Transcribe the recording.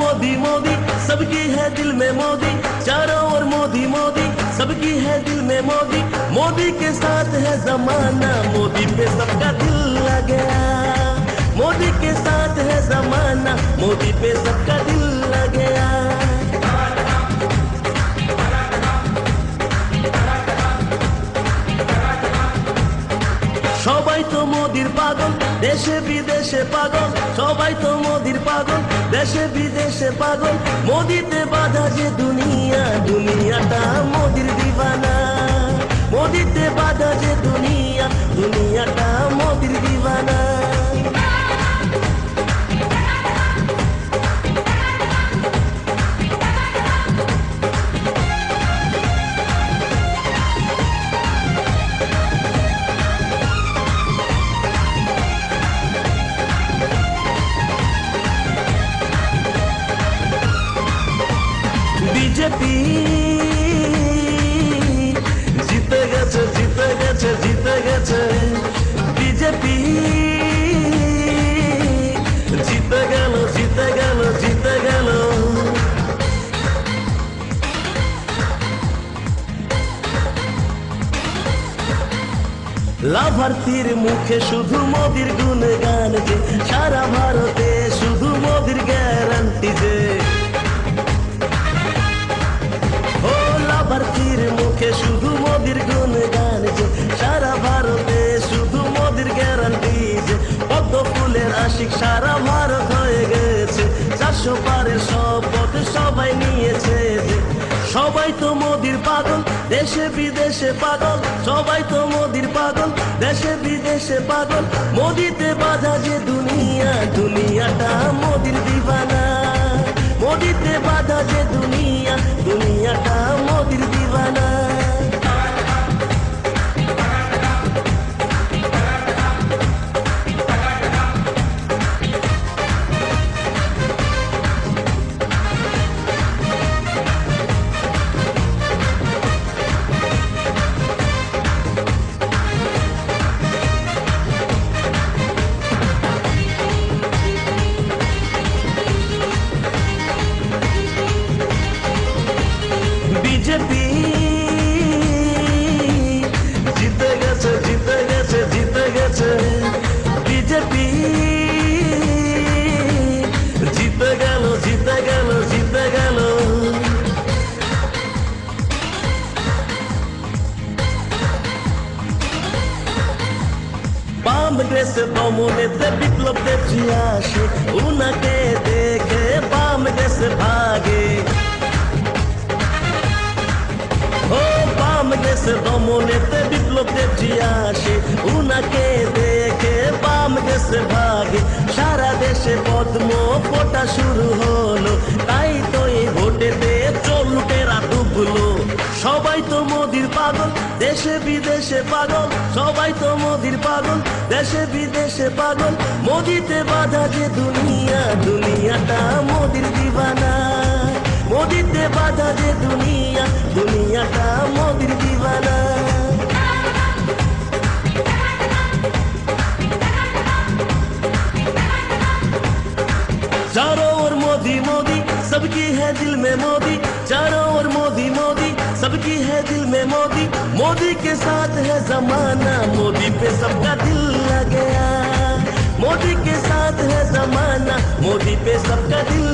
मोदी मोदी सबकी है दिल में मोदी, चारों ओर मोदी मोदी सबकी है दिल में मोदी। मोदी के साथ है जमाना, मोदी पे सबका दिल लग गया। मोदी के साथ है जमाना, मोदी पे सबका दिल लग गया। সবাই তো মোদির পাগল, দেশে বিদেশে পাগল। সবাই তো মোদির পাগল, দেশে বিদেশে পাগল। মোদিতে বাঁধা যে দুনিয়া, দুনিয়াটা মোদির দিবানা। মোদিতে বাঁধা যে দুনিয়া, দুনিয়াটা মোদির দিবানা। বিজেপি জিতে গেছে, জিতে গেছে, জিতে গেছে। বিজেপি জিতে গেল, জিতে গেল, জিতে গেল। লাভার্থীর মুখে শুধু মোদির গুণগান যে, সারা ভারতে শুধু মোদির গ্যারান্টি যে। লাভার্থীর মুখে শুধু মোদির গুণগান যে, সারা ভারতে শুধু মোদির গ্যারান্টি যে। পদ্ম ফুলের আশিক সারা ভারত হয়ে গেছে, 400 পারের শপথ সবাই নিয়েছে যে। সবাই তো মোদির পাগল, দেশে বিদেশে পাগল। সবাই তো মোদির পাগল, দেশে বিদেশে পাগল। মোদিতে বাঁধা যে দুনিয়া, দুনিয়াটা মোদির দিবানা। মোদিতে বাঁধা যে দুনিয়া, দুনিয়াটা মোদির দিবানা। বিজেপি জিতে গেছে, জিতে গেছে, জিতে গেছে। বিজেপি জিতে গেল, জিতে গেল, জিতে গেল। বাম দেশে দমনেতে বিপ্লব দেবজি আসে, উনাকে দেখে বাম দেশে ভাগে। বাম দেশে দমনেতে বিপ্লব দেবজি আসে, উনাকে দেখে বাম দেশে ভাগে। সারা দেশে পদ্ম ফোটা শুরু হলো, তাই তো এই ভোটেতে চোর লুটেরা ডুবলো। সবাই তো মোদির পাগল, দেশে বিদেশে পাগল। সবাই তো মোদির পাগল, দেশে বিদেশে পাগল। মোদিতে বাঁধা যে দুনিয়া, দুনিয়াটা মোদির দিবানা। মোদিতে বাঁধা যে দুনিয়া, দুনিয়াটা মোদির দিবানা। चारों ओर मोदी मोदी सबकी है दिल में मोदी, चारों ओर मोदी मोदी सबकी है दिल में मोदी। मोदी के साथ है जमाना, मोदी पे सबका दिल लग गया। मोदी के साथ है जमाना, मोदी पे सबका दिल